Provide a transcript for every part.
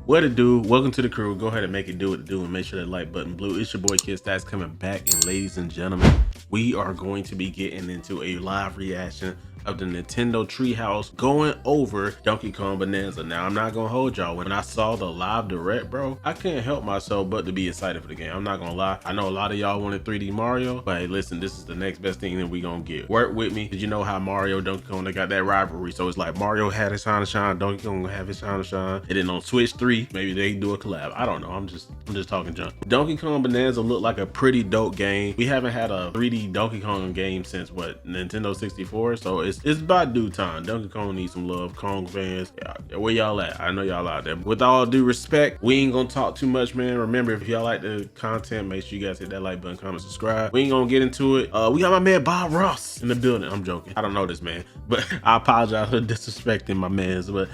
What it do? Welcome to the crew. Go ahead and make it do what it do and make sure that like button blue. It's your boy Kidstacz coming back, and ladies and gentlemen, we are going to be getting into a live reaction of the Nintendo Treehouse going over Donkey Kong Bonanza. Now, I'm not gonna hold y'all. When I saw the live direct, bro, I couldn't help myself but to be excited for the game. I'm not gonna lie. I know a lot of y'all wanted 3D Mario, but hey, listen, this is the next best thing that we gonna get. Work with me. Did you know how Mario, Donkey Kong, they got that rivalry? So it's like Mario had his time to shine, Donkey Kong gonna have his time to shine, and then on Switch 3, maybe they do a collab. I don't know. I'm just talking junk. Donkey Kong Bonanza looked like a pretty dope game. We haven't had a 3D Donkey Kong game since what, Nintendo 64, so it's about due time. Donkey Kong needs some love. Kong fans, yeah, where y'all at? I know y'all out there. With all due respect, we ain't gonna talk too much, man. Remember, if y'all like the content, make sure you guys hit that like button, comment, subscribe. We ain't gonna get into it. We got my man Bob Ross in the building. I'm joking. I don't know this man, but I apologize for disrespecting my mans. But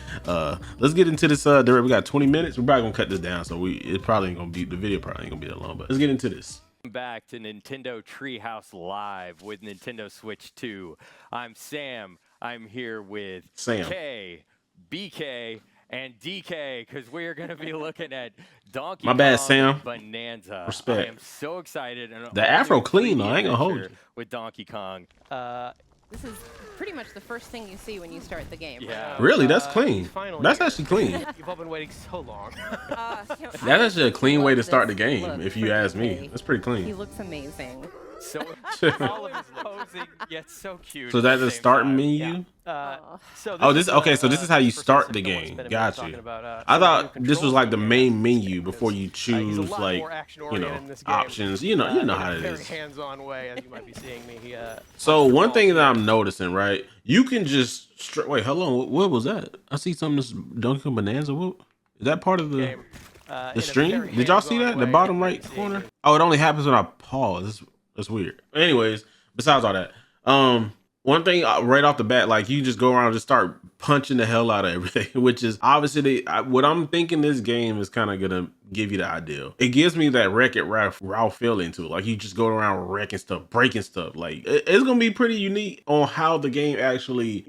let's get into this direct. We got 20 minutes. We're probably gonna cut this down, so it probably ain't gonna be, the video probably ain't gonna be that long, but let's get into this. Back to Nintendo Treehouse Live with Nintendo Switch 2. I'm Sam. I'm here with Sam, K, BK, and DK because we're going to be looking at Donkey my bad, Kong Sam. Bonanza. Respect. I am so excited. And The afro clean though, I ain't gonna hold you. With Donkey Kong. This is pretty much the first thing you see when you start the game. Yeah. Really, that's clean. That's actually clean. You've all been waiting so long. That's actually a clean way to start the game, if you ask me. That's pretty He clean. looks amazing. So all of his posing, yet so cute. So at that's the the same starting time. menu? So Oh, this is, okay. So this is how you first start the person game. spin Got talking you. about, I thought some new this was like the controls main here. menu before you He's a choose, lot like, more action-oriented in this game. options. You know in how a it very is. hands-on way, as you might be seeing me. So one thing that I'm noticing, right? You can just wait. Hold on. What was that? I see something. This Donkey Kong Bonanza. What is that part of the stream? Did y'all see that? The bottom right corner? Oh, it only happens when I pause. That's weird. Anyways, besides all that, one thing right off the bat, like, you just go around and just start punching the hell out of everything, which is obviously what I'm thinking this game is kind of gonna give you the ideal. It gives me that Wreck-It Ralph feeling to it. Like, you just go around wrecking stuff, breaking stuff. Like, it's gonna be pretty unique on how the game actually,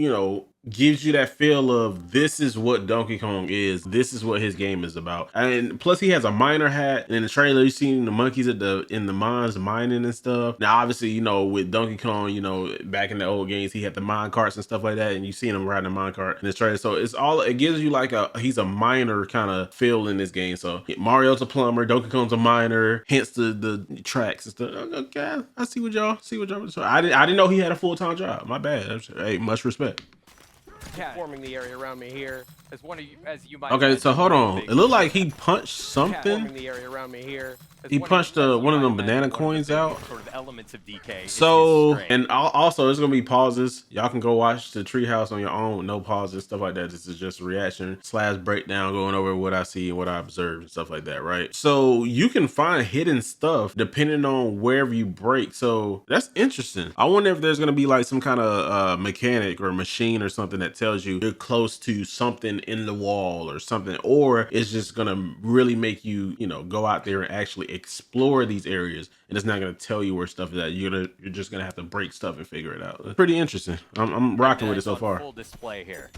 gives you that feel of, this is what Donkey Kong is. This is what his game is about. And plus, he has a miner hat. And in the trailer, you've seen the monkeys in the mines mining and stuff. Now, obviously, with Donkey Kong, back in the old games, he had the mine carts and stuff like that. And you've seen him riding a mine cart in this trailer. So it gives you like he's a miner kind of feel in this game. So Mario's a plumber, Donkey Kong's a miner, hence the tracks and stuff. Okay, I see what y'all. So I didn't know he had a full-time job. My bad. Hey, much respect. Forming the area around me here. As you might Okay, so hold on. It looked like he punched Forming something. the area around me here. He punched one of them banana coins out. Sort of elements of DK. So, and also, there's gonna be pauses. Y'all can go watch the Treehouse on your own, no pauses, stuff like that. This is just reaction / breakdown, going over what I see and what I observe and stuff like that, right? So you can find hidden stuff depending on wherever you break. So that's interesting. I wonder if there's gonna be like some kind of mechanic or machine or something that tells you you're close to something in the wall or something, or it's just gonna really make you, go out there and actually explore these areas, and it's not going to tell you where stuff is at. You're just going to have to break stuff and figure it out. It's pretty interesting. I'm rocking with it so far. Full display here.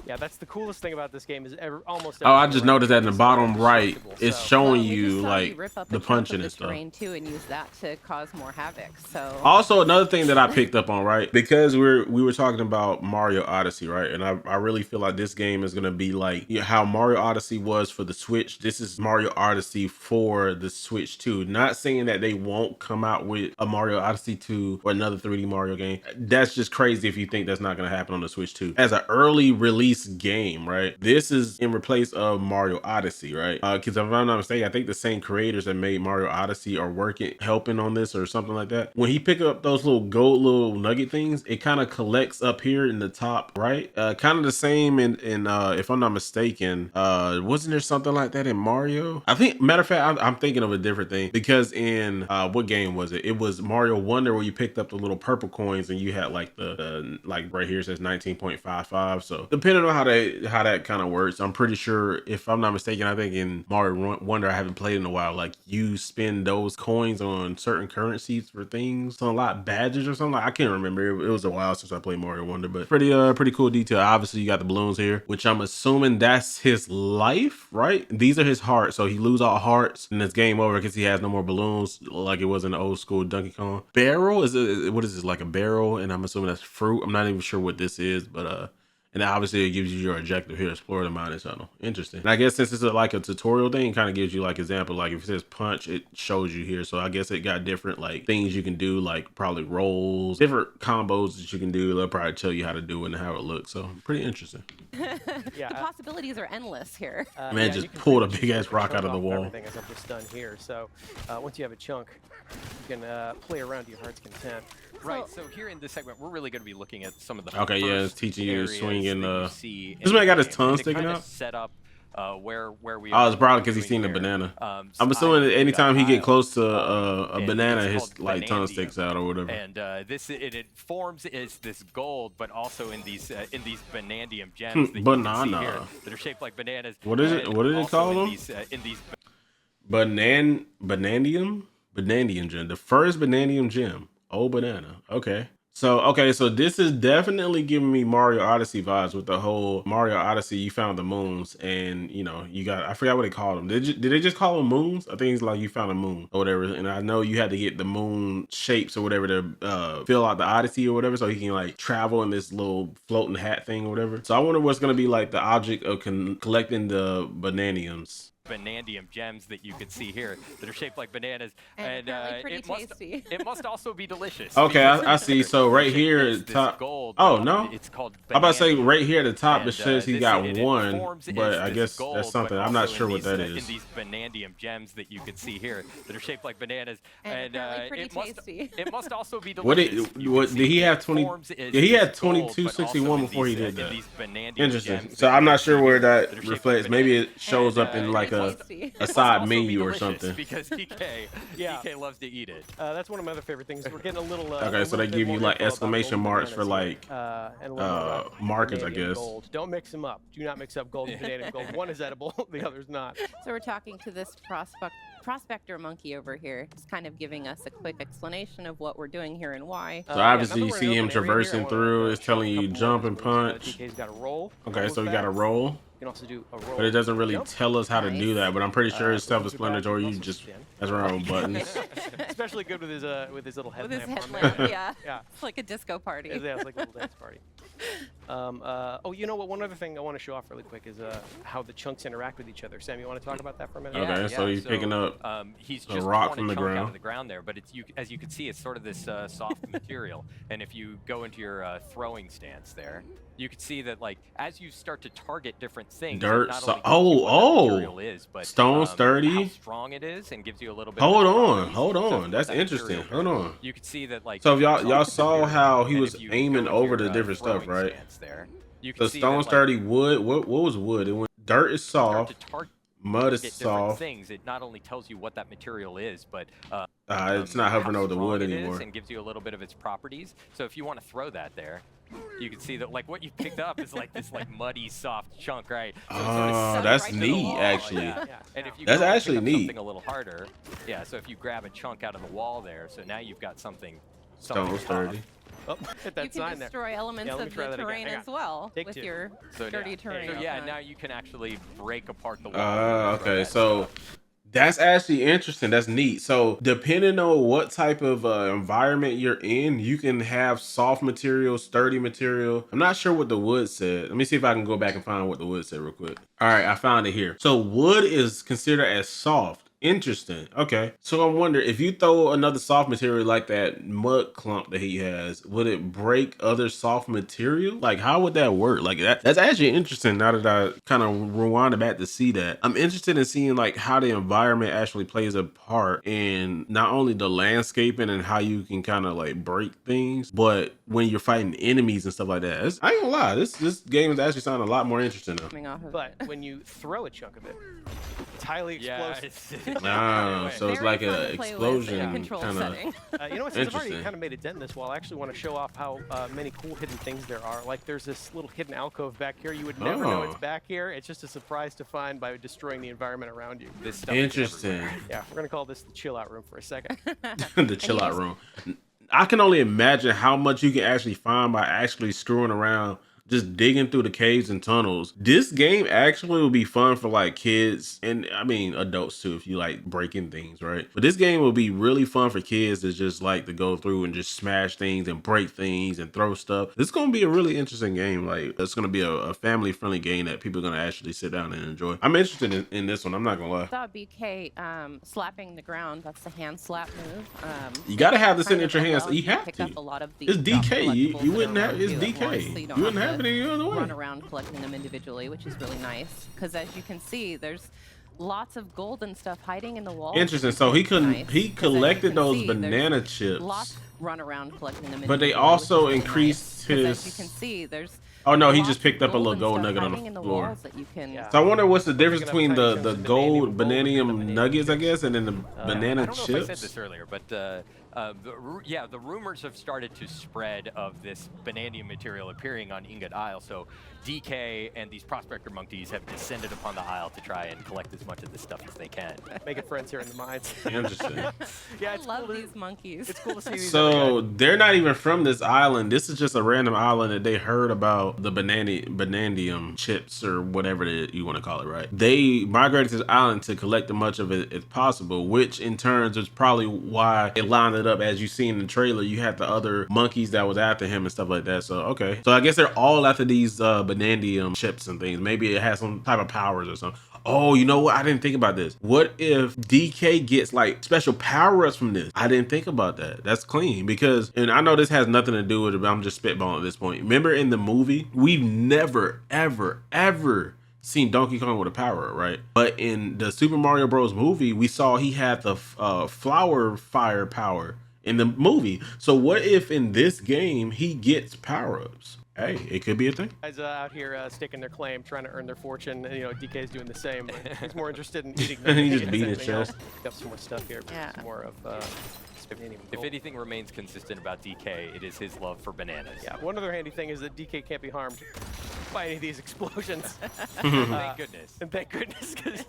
Yeah, that's the coolest thing about this game is almost. Oh, I just noticed that in the bottom right, it's showing Well, we you just saw like rip up a the chunk of punching the and stuff. terrain too, and use that to cause more havoc. So Also, another thing that I picked up on, right, because we were talking about Mario Odyssey, right, and I really feel like this game is gonna be like how Mario Odyssey was for the Switch. This is Mario Odyssey for the Switch 2. Not saying that they won't come out with a Mario Odyssey 2 or another 3D Mario game. That's just crazy if you think that's not gonna happen on the Switch 2 as an early release game, right? This is in replace of Mario Odyssey, right? Because if I'm not mistaken, I think the same creators that made Mario Odyssey are helping on this or something like that. When he pick up those little nugget things, it kind of collects up here in the top right. Kind of the same in if I'm not mistaken, wasn't there something like that in Mario? I think, matter of fact, I'm thinking of a different thing, because in what game was it? It was Mario Wonder, where you picked up the little purple coins and you had like the like right here it says 19.55. So depending know how that kind of works. I'm pretty sure, if I'm not mistaken, I think in Mario Wonder, I haven't played in a while, like you spend those coins on certain currencies for things to unlock badges or something. Like, I can't remember. It was a while since I played Mario Wonder, but pretty cool detail. Obviously, you got the balloons here, which I'm assuming that's his life, right? These are his hearts, so he lose all hearts and it's game over because he has no more balloons, like it was in the old school Donkey Kong. Barrel what is this, like a barrel? And I'm assuming that's fruit. I'm not even sure what this is, but and obviously it gives you your objective here, explore the mining tunnel. Interesting. And I guess since it's like a tutorial thing, it kind of gives you like example, like if it says punch, it shows you here. So I guess it got different like things you can do, like probably rolls, different combos that you can do. They'll probably tell you how to do it and how it looks. So pretty interesting. The possibilities are endless here. Man, just pulled a big ass rock out of the wall. Everything as I've just done here. So once you have a chunk, you can play around to your heart's content. Right, so here in this segment, we're really going to be looking at some of the it's teaching you to swing in the... This man got his tongue sticking out? Set up where we are. Oh, it's probably because he's seen the banana. I'm assuming that anytime he get close to a banana, his like tongue sticks out or whatever. And it forms as this gold, but also in these banandium gems that you can see here, that are shaped like bananas. What is it? What did it call them? Banandium gem. The first banandium gem. Oh, banana. Okay. So this is definitely giving me Mario Odyssey vibes with the whole Mario Odyssey. You found the moons, and you know you got, I forgot what they called them. Did they just call them moons? I think it's like you found a moon or whatever. And I know you had to get the moon shapes or whatever to fill out the Odyssey or whatever, so he can like travel in this little floating hat thing or whatever. So I wonder what's gonna be like the object of collecting the bananiums. Banandium gems that you can see here that are shaped like bananas, and tasty. It must also be delicious. Okay, I see. So right here at the top. Gold, oh no, it's called. I'm about to say right here at the top it says he got one, but I guess that's something. I'm not sure what that is. In these banandium gems that you can see here that are shaped like bananas, and it must also be delicious. What did he have 20? Yeah, he had 2261 before he did that. Interesting. So I'm not sure where that reflects. Maybe it shows up in like a side menu or something. Because DK loves to eat it. That's one of my other favorite things. We're getting a little. Okay, so they give you like exclamation marks for like markers, I guess. Gold. Don't mix them up. Do not mix up gold and banana gold. One is edible, the other's not. So we're talking to this prospector monkey over here, just kind of giving us a quick explanation of what we're doing here and why. So obviously you see him traversing through. It's telling you jump and punch. DK's got a roll. Okay, so you got a roll. You can also do a roll. But it doesn't really tell us how to do that. But I'm pretty sure it's self-explanatory. You just that's our own buttons. Especially good with his little headlamp. With his headlamp, yeah. It's like a disco party. Yeah, it's like a little dance party. Oh, you know what? One other thing I want to show off really quick is how the chunks interact with each other. Sam, you want to talk about that for a minute? Okay, so he's picking up he's a just rock from the out ground. of the ground there, but as you can see, it's sort of this soft material. And if you go into your throwing stance there, you can see that like as you start to target different things, dirt. Not only what the material is, but stone sturdy. How strong it is, and gives you a little bit. Hold on. That's interesting. Hold on. You can see that like. So y'all saw how he was aiming over the different stuff, right? There, you can the stone sturdy wood. What was wood? It went. Dirt is soft. Mud is soft. Things. It not only tells you what that material is, but it's not hovering over the wood anymore. And gives you a little bit of its properties. So if you want to throw that there, you can see that like what you picked up is like this like muddy soft chunk, right? So that's neat actually. Yeah. And if you that's actually neat. Something a little harder, yeah. So if you grab a chunk out of the wall there, so now you've got something stone sturdy. Oh, hit that you can destroy elements of the terrain as well with your sturdy terrain. So yeah, now you can actually break apart the wall. Okay, so that's actually interesting. That's neat. So depending on what type of environment you're in, you can have soft material, sturdy material. I'm not sure what the wood said. Let me see if I can go back and find what the wood said real quick. All right, I found it here. So wood is considered as soft. Interesting. Okay. So I wonder if you throw another soft material like that mud clump that he has, would it break other soft material? Like, how would that work? Like that's actually interesting now that I kind of rewinded back to see that. I'm interested in seeing like how the environment actually plays a part in not only the landscaping and how you can kind of like break things, but when you're fighting enemies and stuff like that. I ain't gonna lie, this game is actually sounding a lot more interesting though. Coming off of But when you throw a chunk of it, it's highly explosive. Ah, so it's like Very an fun to play with explosion in a control kind of. setting. You know what? Since I've already Interesting. kind of made a dent in this wall, I actually want to show off how many cool hidden things there are. Like there's this little hidden alcove back here. You would never know it's back here. It's just a surprise to find by destroying the environment around you. This stuff is Interesting. everywhere. Yeah, we're gonna call this the chill out room for a second. The chill out room. I can only imagine how much you can actually find by actually screwing around, just digging through the caves and tunnels. This game actually will be fun for like kids and I mean adults too if you like breaking things, right? But this game will be really fun for kids that just like to go through and just smash things and break things and throw stuff. This is gonna be a really interesting game. Like it's gonna be a family friendly game that people are gonna actually sit down and enjoy. I'm interested in this one. I'm not gonna lie. I saw BK slapping the ground. That's the hand slap move. You gotta have this in kind your of hands. allows You to have pick to. up a lot of the It's drop DK. collectibles You that wouldn't are have. around It's you at once, DK. so You don't wouldn't have have it to any other way. run around collecting them individually, which is really nice. Because as you can see, there's lots of gold and stuff hiding in the walls. Interesting. So he couldn't. Nice. He 'Cause as you collected can those see, there's banana chips. Lots run around collecting them. But they individually, also which is really increased nice. 'Cause his- as you can see, there's. Oh no, he lots just of picked up a little and gold stuff nugget on hiding in the the floor. walls that you can. Yeah. So I wonder what's the difference Picking up between tiny the chunks of gold bananium bananium gold nuggets, I chips. guess, and then the I banana don't know if I said chips. this earlier, but the rumors have started to spread of this bananium material appearing on Ingot Isle. So DK and these prospector monkeys have descended upon the isle to try and collect as much of this stuff as they can. Making friends here in the mines. Interesting. Yeah, I it's love cool to, these monkeys. it's cool to see these. So they're not even from this island. This is just a random island that they heard about the bananium chips or whatever you want to call it, right? They migrated to the island to collect as much of it as possible, which in turns is probably why it lined it up. As you see in the trailer, you had the other monkeys that was after him and stuff like that. So okay, so I guess they're all after these bananium chips and things. Maybe it has some type of powers or something. Oh, you know what? I didn't think about this. What if DK gets like special power-ups from this? I didn't think about that. That's clean because, and I know this has nothing to do with it, but I'm just spitballing at this point. Remember in the movie, we've never, ever seen Donkey Kong with a power, right? But in the Super Mario Bros. Movie, we saw he had the flower fire power in the movie. So what if in this game he gets power-ups? Hey, it could be a thing. Guys out here staking their claim, trying to earn their fortune. And, you know, DK's doing the same. But he's more interested in eating than He just anything beat his else. chest. Got some more stuff here. Yeah. Some more of bananium If gold. anything remains consistent about DK, it is his love for bananas. Yeah, one other handy thing is that DK can't be harmed by any of these explosions. Thank goodness. And thank goodness, because he's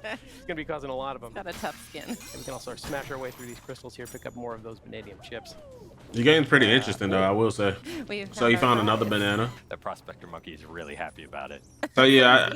going to be causing a lot of them. Got a tough skin. And we can also smash our way through these crystals here, pick up more of those bananium chips. The game's pretty interesting though, I will say. So you found another banana. The prospector monkey is really happy about it. So yeah,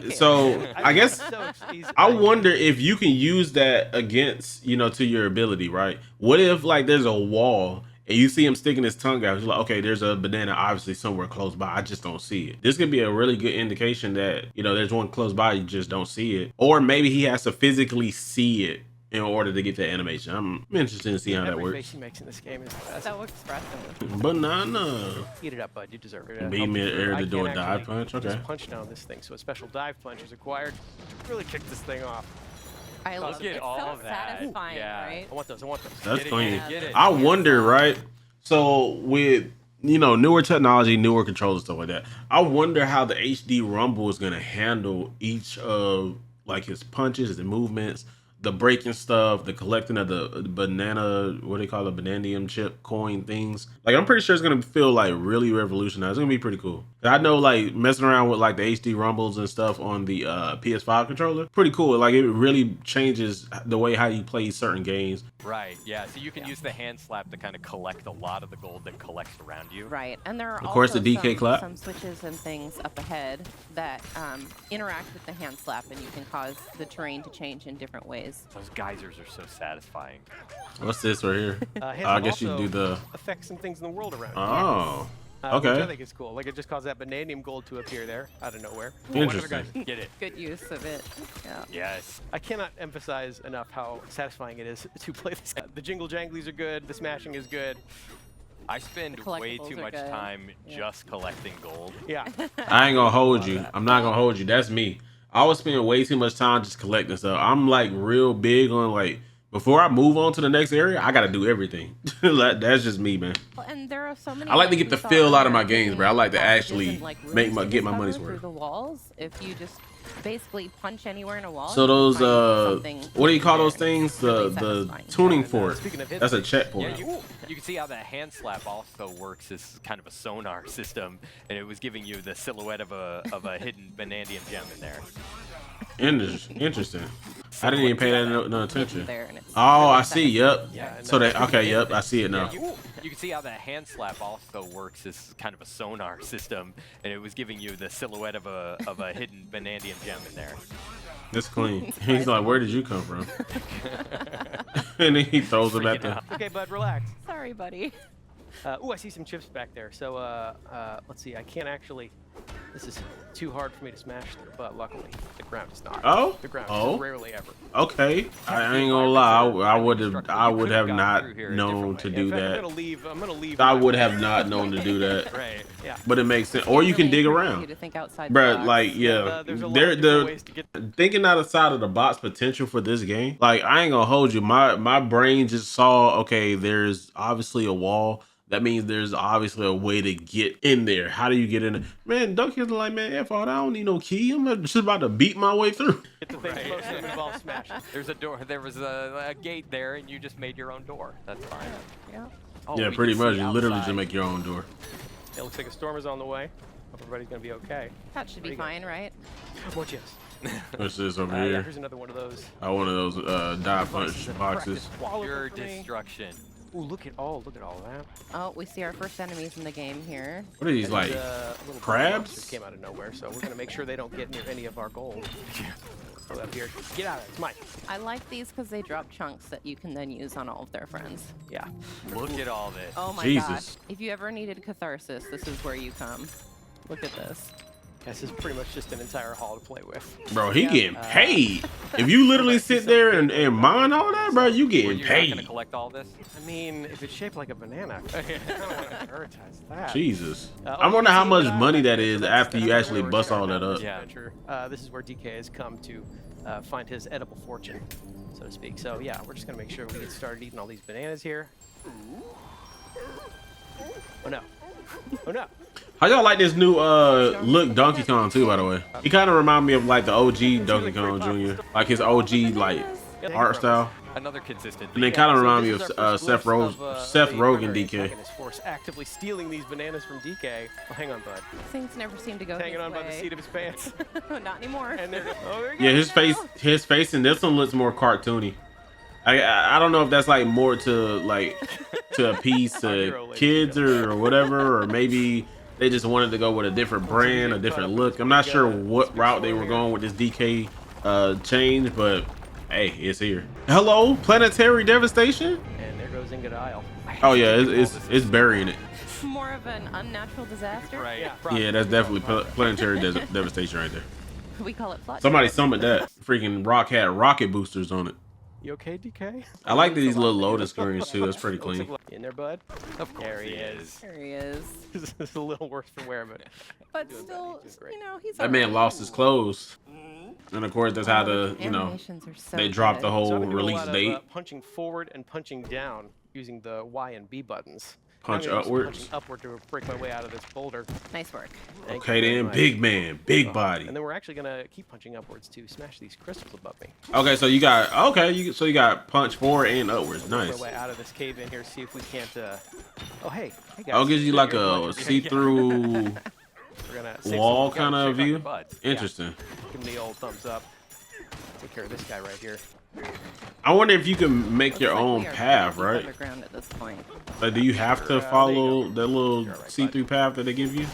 I guess So easy. I wonder if you can use that against, to your ability, right? What if like there's a wall and you see him sticking his tongue out? He's like, okay, there's a banana obviously somewhere close by. I just don't see it. This could be a really good indication that, there's one close by, you just don't see it. Or maybe he has to physically see it in order to get that animation. I'm interested to see how that Every works. face he makes in this game is the best. So expressive. Banana. Eat it up, bud. You deserve it. Beam it air to I do a can't dive actually punch. Okay. Just punch down this thing, so a special dive punch is required to really kick this thing off. I love Look it. at It's all so of that. satisfying, Yeah. right? I want those. I want those. That's Get it, clean. get it. I wonder, right? So with newer technology, newer controls and stuff like that, I wonder how the HD Rumble is gonna handle each of like his punches, his movements, the breaking stuff, the collecting of the banana, what do they call it, bananium chip coin things. Like I'm pretty sure it's gonna feel like really revolutionized. It's gonna be pretty cool. I know like messing around with like the HD rumbles and stuff on the PS5 controller, pretty cool. Like it really changes the way how you play certain games. Right, yeah. So you can use the hand slap to kind of collect a lot of the gold that collects around you. Right, and there are Of course, also the DK clap. some switches and things up ahead that interact with the hand slap, and you can cause the terrain to change in different ways. Those geysers are so satisfying. What's this right here? Hands I will guess you also do the. affect some things in the world around you. Oh, Which okay. I think is cool. Like it just caused that bananium gold to appear there out of nowhere. Interesting. Get it. Good use of it. Yeah. Yes. I cannot emphasize enough how satisfying it is to play this. The jingle janglies are good. The smashing is good. I spend The way collectibles too are much good. time Yeah. just collecting gold. Yeah. I ain't gonna hold you. I'm not gonna hold you. That's me. I was spending way too much time just collecting stuff. I'm like real big on like Before I move on to the next area, I gotta do everything. That's just me, man. And there are so many. I like to get we the saw feel out of my earlier, games, bro. I like to passages actually and, like, make rooms my to get my discover money's through worth. the walls. If you just basically punch anywhere in a wall. So you can those find something what do you call there, those and it's things? really The satisfying. tuning And, fork. speaking of hit That's a things, checkpoint. Yeah, you can see how that hand slap also works as kind of a sonar system, and it was giving you the silhouette of a hidden Banandian gem in there. Interesting. I didn't even pay that no attention. There, and it's Oh, really I see. Yep. Yeah, and So that's that okay. Yep. I see it now. Yeah, you can see how that hand slap also works as kind of a sonar system, and it was giving you the silhouette of a hidden Banandian gem in there. It's clean. He's like, where did you come from? And then he throws it at the. Okay, bud, relax. Sorry, buddy. Ooh, I see some chips back there. So let's see. I can't actually. This is too hard for me to smash through, but luckily the ground is not. Oh. The ground Oh. is rarely ever. Okay. I ain't gonna lie. I would have not known to In do fact, that. I'm gonna leave. I would have not known to do that. Right. Yeah. But it makes sense. Or you can Really dig encourage around. You to think outside the Bruh, box. like, yeah, There's a lot of different ways to get. thinking outside of the box potential for this game. Like, I ain't gonna hold you. My brain just saw, okay, there's obviously a wall. That means there's obviously a way to get in there. How do you get in there? Man, Duncan's like, man, F all, I don't need no key. I'm just about to beat my way through. Get the things most of them involve smashing. There's a door. There was a gate there, and you just made your own door. That's fine. Yeah. Oh, Yeah, we pretty can much. see You literally just outside. make your own door. It looks like a storm is on the way. Hope everybody's gonna be okay. That should be Pretty good. fine, right? More chips. What's this over Yeah, here? here's another one of those. One of those die punch boxes. Your destruction. Ooh, look at all that. Oh, we see our first enemies in the game here. What are these, And like, these, little crabs? monsters came out of nowhere, so we're gonna make sure they don't get near any of our gold. Throw that up here. Get out of it. It's mine. I like these because they drop chunks that you can then use on all of their friends. Yeah. Look at all this. Oh my Jesus. god. If you ever needed catharsis, this is where you come. Look at this. This is pretty much just an entire hall to play with. Bro, he Yeah, getting paid. If you literally sit there and mine all that, bro, you Were getting you not gonna paid. collect all this? I mean, if it's shaped like a banana, I don't want to prioritize that. Jesus. Oh, I wonder how see much that? money that So is that's- after you that's actually where we're bust all starting that out up. this Yeah. adventure. This is where DK has come to find his edible fortune, so to speak. So yeah, we're just gonna make sure we get started eating all these bananas here. Oh no! Oh no! How y'all like this new look Donkey Kong too, by the way? He kind of remind me of like the OG Donkey Kong Jr. Like his OG like art style. Another consistent. And they theme. kind of so remind this me is of our first Seth glimpse Rogen, of, Seth a Rogen primary DK. antagonist force actively stealing these bananas from DK. Oh, hang on, bud. Things never seem to go Hanging his on by the way. seat of his pants. Not anymore. And they're oh, there you Yeah, go. his face in this one looks more cartoony. I don't know if that's like more to appease to kids or whatever, or maybe they just wanted to go with a different brand, a different look. I'm not sure what route they were going with this DK change, but hey, it's here. Hello, planetary devastation. And there goes Ingot Isle. Oh yeah, it's burying it. More of an unnatural disaster. Right. Yeah, that's definitely planetary devastation right there. We call it flood. Somebody summoned that. Freaking rock had rocket boosters on it. You okay, DK? I like these little loading screens too. That's pretty clean. In there, bud. Of course There he he is. There he is. This is a little worse for wear, but But Doing still, better, he's doing great. you know, he's That man alright. lost his clothes. And of course, that's how the, you know, Animations are so they dropped good. the so whole I've been doing a release lot of, date. punching forward and punching down using the Y and B buttons. Punch I'm gonna do some upwards. punching upward to break my way out of this boulder. Nice work. Thank Okay you very then, much. big man, big body. And then we're actually gonna keep punching upwards to smash these crystals above me. Okay, so you got so you got punch forward and upwards. Work Nice. my way out of this cave in here. See if we can't. Oh hey guys. I'll give you like a We're see-through gonna save wall some- kind of Check out view. your butt. Interesting. Give him the old thumbs up. Take care of this guy right here. I wonder if you can make your Looks like own we are path, deep right? Underground at this point. Like, do you have to There you follow go. that little You're all right, see-through path that they give you?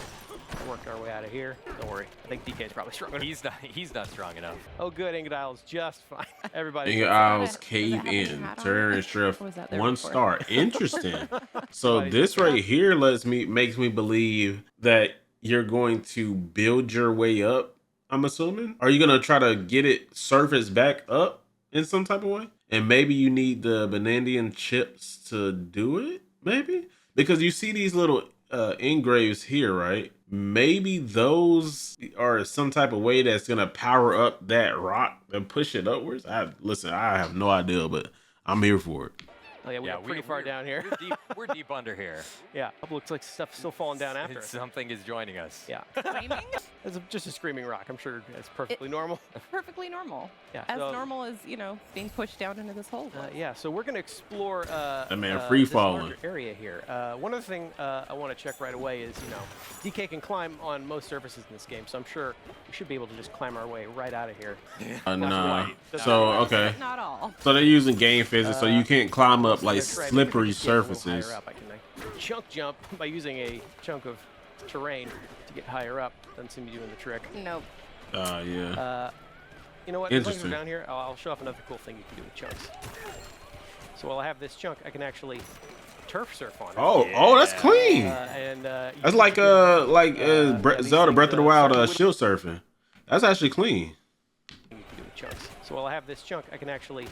Work our way out of here. Don't worry. I think DK's probably strong enough. He's not strong enough. Oh, good. Ingot Isle's just fine. Everybody. Ingot that Isles does it cave have any in. hat on Terrarium it? Striff Or was that there 1 before? star. Interesting. So Somebody's this looking right here makes me believe that you're going to build your way up. I'm assuming. Are you gonna try to get it surface back up in some type of way? And maybe you need the Banandian chips to do it. Maybe because you see these little engraves here, right? Maybe those are some type of way that's gonna power up that rock and push it upwards. I have no idea, but I'm here for it. Oh yeah, we're pretty far down here. We're deep under here. Yeah, looks like stuff's still falling down after us. Something is joining us. Yeah. Screaming? It's just a screaming rock. I'm sure it's perfectly normal. Perfectly normal. Yeah. As normal as, you know, being pushed down into this hole. Yeah, so we're going to explore free this falling larger area here. One other thing I want to check right away is, you know, DK can climb on most surfaces in this game, so I'm sure we should be able to just climb our way right out of here. No. So, okay. Not all. So they're using game physics, so you can't climb up like That's right. slippery Maybe if we get a little surfaces. higher up, I can chunk jump by using a chunk of terrain to get higher up. Doesn't seem to be doing the trick. Nope. Yeah. You know what? As long as Interesting. we're down here, I'll show off another cool thing you can do with chunks. So while I have this chunk, I can actually turf surf on it. Oh, that's clean. That's like Zelda Breath of the Wild shield surfing. That's actually clean. You can do with chunks. So while I have this chunk, I can actually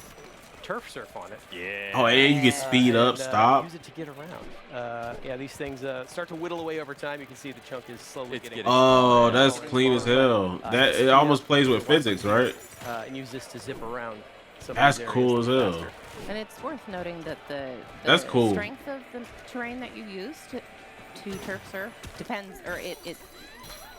turf surf on it. Yeah. Oh, and you can speed up, and, stop. Use it to get around. Yeah, these things start to whittle away over time. You can see the chunk is slowly getting. Oh, that's clean as hell. That it almost plays with physics, right? And use this to zip around. Some of That's these cool areas as a hell. little faster. And it's worth noting that the That's cool. strength of the terrain that you use to turf surf depends, or it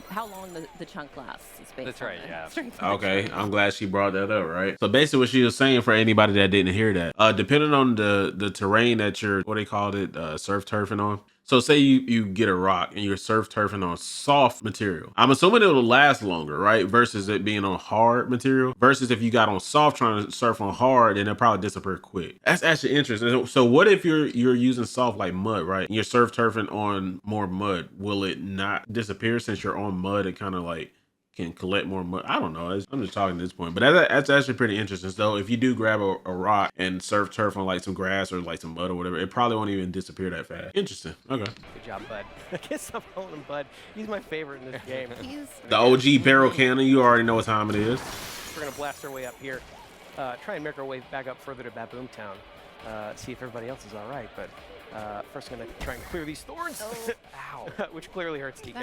how long the chunk lasts is based That's on right, the yeah. strength of the Okay, terrain. I'm glad she brought that up, right? So basically what she was saying for anybody that didn't hear that, depending on the terrain that you're, what they called it, surf turfing on. So say you get a rock and you're surf turfing on soft material. I'm assuming it'll last longer, right? Versus it being on hard material. Versus if you got on soft trying to surf on hard, then it'll probably disappear quick. That's actually interesting. So what if you're using soft like mud, right? And you're surf turfing on more mud. Will it not disappear since you're on mud? It kind of like can collect more mud. I don't know. I'm just talking at this point, but that's actually pretty interesting. So if you do grab a rock and surf turf on like some grass or like some mud or whatever, it probably won't even disappear that fast. Interesting. Okay. Good job, Bud. I guess I'm calling him Bud. He's my favorite in this game. He's The OG barrel cannon. You already know what time it is. We're gonna blast our way up here. Try and make our way back up further to Baboom Town. See if everybody else is all right. But first, I'm gonna try and clear these thorns. Ow! Which clearly hurts DK.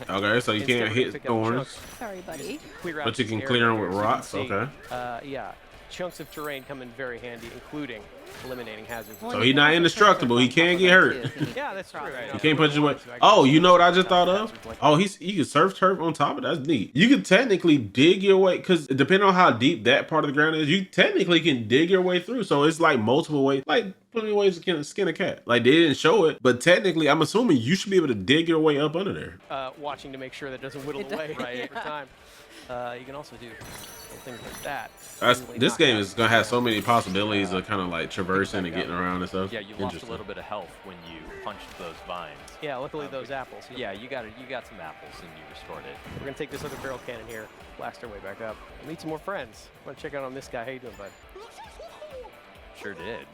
Okay, so you Instead, can't we're gonna hit pick up thorns, chunks. sorry, buddy. Clear out but you this can area clear them here with so you can rocks. see. Okay. Yeah. Chunks of terrain come in very handy, including eliminating hazards. Well, So you he's can not also indestructible. turf He on can top get of hurt. them, too, if you need Yeah, that's true. cross You it. know, You can't punch his way. so I can Oh, just you know what I surf just on top thought of of? hazards like Oh, you can surf turf on top of it. That's neat. You can technically dig your way, because depending on how deep that part of the ground is, you technically can dig your way through. So it's like multiple ways, like plenty of ways to skin a cat. Like they didn't show it, but technically, I'm assuming you should be able to dig your way up under there. watching to make sure that it doesn't whittle It away does, right yeah. over time. You can also do things like that. This Knock game out. is gonna have so many possibilities of kind of like traversing and getting around and stuff. Yeah, you lost a Interesting. little bit of health when you punched those vines. Yeah, luckily those apples. Yeah, you got some apples and you restored it. We're gonna take this other barrel cannon here, blast our way back up, and meet some more friends. Want to check out on this guy? How you doing, bud? Sure did.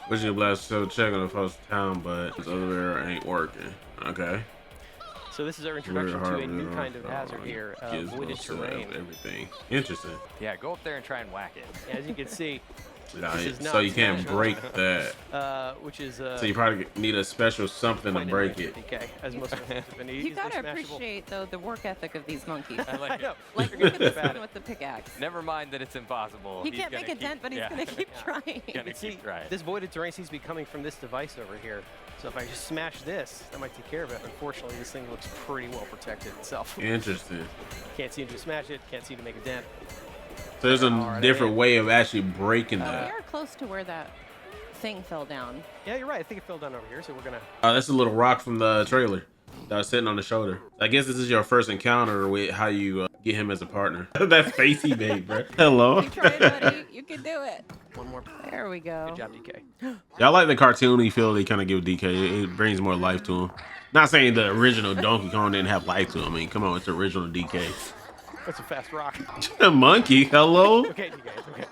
What's your blast? So check on the first town, but this other barrel ain't working. Okay. So this is our introduction to a new kind of hazard here, wooded terrain. Everything. Interesting. Yeah, go up there and try and whack it. As you can see, Nah, This is so not you can't smashable. break that. which is So you probably need a special something to quite break annoying it. for DK, as most of us have been You easily gotta smashable. appreciate though the work ethic of these monkeys. I like I it. know. Like You're look gonna at this get bad one at with the pickaxe. Never mind that it's impossible. He He's can't gonna make a keep- dent, but he's yeah. gonna keep trying. Gonna You see, keep trying. this voided terrain seems to be coming from this device over here. So if I just smash this, that might take care of it. Unfortunately, this thing looks pretty well protected itself. Interesting. Can't seem to smash it, can't seem to make a dent. So there's a Alright. different way of actually breaking We that. are close to where that thing fell down. Yeah, you're right. I think it fell down over here, so we're gonna. That's a little rock from the trailer that was sitting on the shoulder. I guess this is your first encounter with how you get him as a partner. That face he made, bro. Hello. You tried, buddy. You can do it. One more. There we go. Good job, DK. Y'all like the cartoony feel they kind of give DK. It brings more life to him. Not saying the original Donkey Kong didn't have life to him. I mean, come on, it's the original DK. That's a fast rock. The monkey, hello. Okay, DK, it's okay.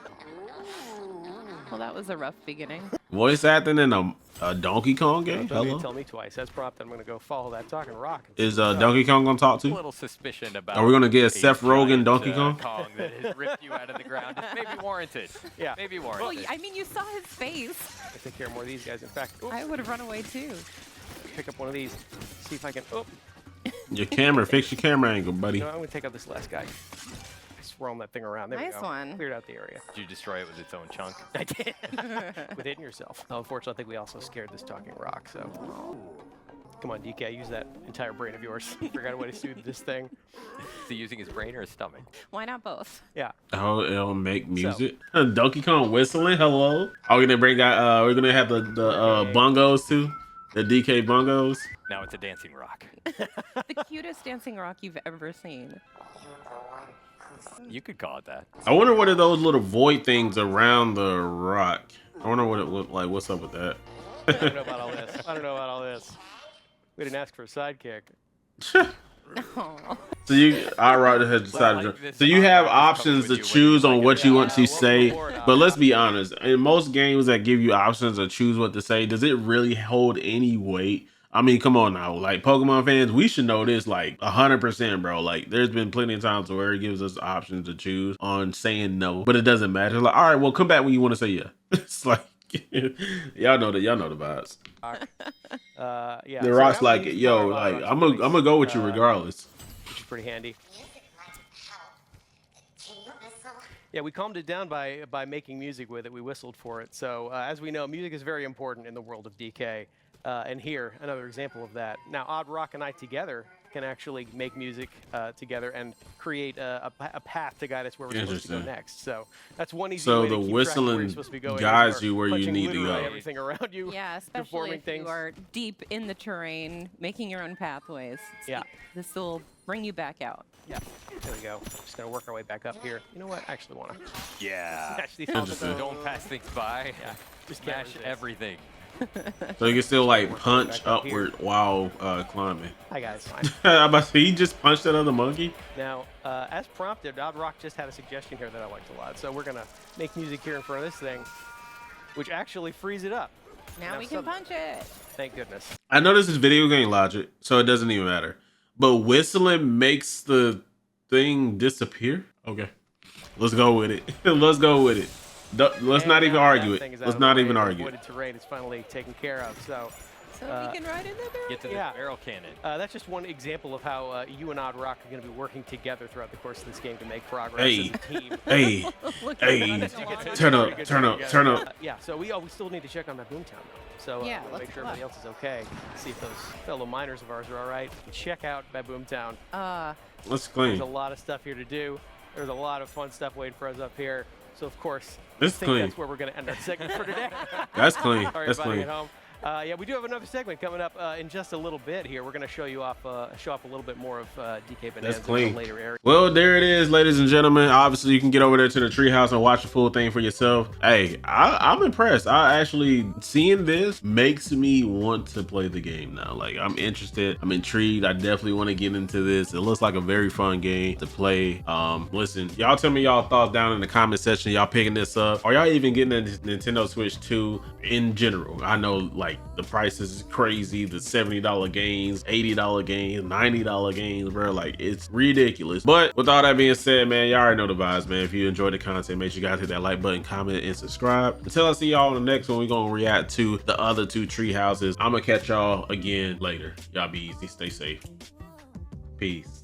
Well, that was a rough beginning. Voice acting in a Donkey Kong game. Don't need to Hello. tell me twice. That's prompt. I'm gonna go follow that talking rock. and Is see what's up. Donkey Kong gonna talk A to? little suspicion about. Are we gonna get a Seth Rogen giant, Donkey Kong? Kong that has ripped you out of the ground. It's maybe warranted. Yeah. Maybe Well, warranted. I mean, you saw his face. I take care of more of these guys. In fact, oops, I would have run away too. pick up one of these. See if I can. Oh, Your camera, fix your camera angle, buddy. you know, I'm gonna take out this last guy. swirling that thing around. There we Nice go. one. Cleared out the area. Did you destroy it with its own chunk? I did. With hitting yourself. Oh, unfortunately, I think we also scared this talking rock, so. Come on, DK, use that entire brain of yours. Figure out a way to soothe this thing. Is he using his brain or his stomach? Why not both? Yeah. Oh, it'll make music. Donkey Kong whistling. Hello. Are we gonna bring out? We're gonna have the bongos too. The DK bongos. Now it's a dancing rock. The cutest dancing rock you've ever seen. You could call it that. I wonder what are those little void things around the rock. I wonder what it looked like. What's up with that? I don't know about all this. I don't know about all this. We didn't ask for a sidekick. Aw. So Irock has decided. Well, like this So you have Irock is options coming to with you choose when on you what you want to welcome say. aboard, But let's be honest. In most games that give you options to choose what to say, does it really hold any weight? I mean, come on now. Like Pokemon fans, we should know this like 100%, bro. Like there's been plenty of times where it gives us options to choose on saying no, but it doesn't matter. Like, all right, well, come back when you want to say yeah. It's like y'all know the vibes. Yeah. The so Rock's now we like, use yo, our like Rock's I'm voice, gonna go with you regardless. which is pretty handy. Yeah, we calmed it down by making music with it. We whistled for it. So as we know, music is very important in the world of DK. And here, another example of that. Now, Odd Rock and I together can actually make music together and create a path to guide us where we're supposed to go next. So that's one easy So way to the keep track of where whistling you're supposed to be going. guides is you where you punching need to literally go. everything around you. Yeah, especially performing if things. you are deep in the terrain, making your own pathways. Yeah. This will bring you back out. Yeah, there we go. Just gonna work our way back up here. You know what? I actually wanna Yeah. smash these Interesting. off. Don't pass things by. Yeah, just can't Smash resist. everything. So you can still like punch Back up here. upward while climbing. Hi guys. I'm about to say, he just punched that other monkey. Now, as prompted, Odd Rock just had a suggestion here that I liked a lot. So we're gonna make music here in front of this thing, which actually frees it up. Now we can suddenly- punch it. Thank goodness. I know this is video game logic, so it doesn't even matter. But whistling makes the thing disappear. Okay, let's go with it. Let's go with it. Let's And not even now argue that thing it. is out Let's of the not way, even the argue it. avoided terrain is finally taken care of. So So we can ride in the barrel. Get to the Yeah. barrel cannon. that's just one example of how you and Odd Rock are going to be working together throughout the course of this game to make progress Hey. as a team. Hey, Look hey, at that. turn up, Pretty good turn job, up, you guys. turn up. Yeah, so we still need to check on that Boomtown though. So Yeah, we'll let's make sure look. everybody else is okay. See if those fellow miners of ours are all right. Check out Baboomtown. Let's There's clean. a lot of stuff here to do. There's a lot of fun stuff waiting for us up here. So of course, This I is think clean. that's where we're going to end our segment for today. That's clean. Sorry, That's everybody clean. at home. Yeah, we do have another segment coming up in just a little bit here. We're going to show you off, show off a little bit more of DK Bananza That's in clean. a later area. Well, there it is, ladies and gentlemen. Obviously, you can get over there to the Treehouse and watch the full thing for yourself. Hey, I'm impressed. Seeing this makes me want to play the game now. Like, I'm interested. I'm intrigued. I definitely want to get into this. It looks like a very fun game to play. Listen, y'all tell me y'all thoughts down in the comment section. Y'all picking this up? Are y'all even getting a Nintendo Switch 2 in general? I know, like, the prices is crazy. The $70 games, $80 games, $90 games, bro. Like, it's ridiculous. But with all that being said, man, y'all already know the vibes, man. If you enjoyed the content, make sure you guys hit that like button, comment, and subscribe. Until I see y'all in the next one, we're gonna react to the other two tree houses. I'm gonna catch y'all again later. Y'all be easy, stay safe. Peace.